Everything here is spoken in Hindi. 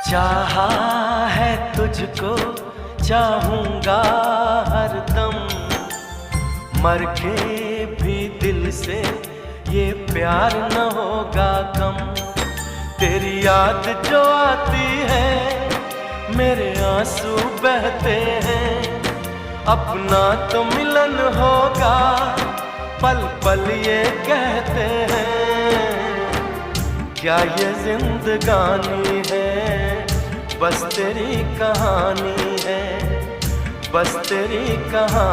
चाहा है तुझको, चाहूंगा हरदम, मर के भी दिल से ये प्यार न होगा कम। तेरी याद जो आती है मेरे आंसू बहते हैं, अपना तो मिलन होगा पल पल ये कहते हैं। क्या ये जिंदगानी है, बस तेरी कहानी है, बस तेरी कहानी।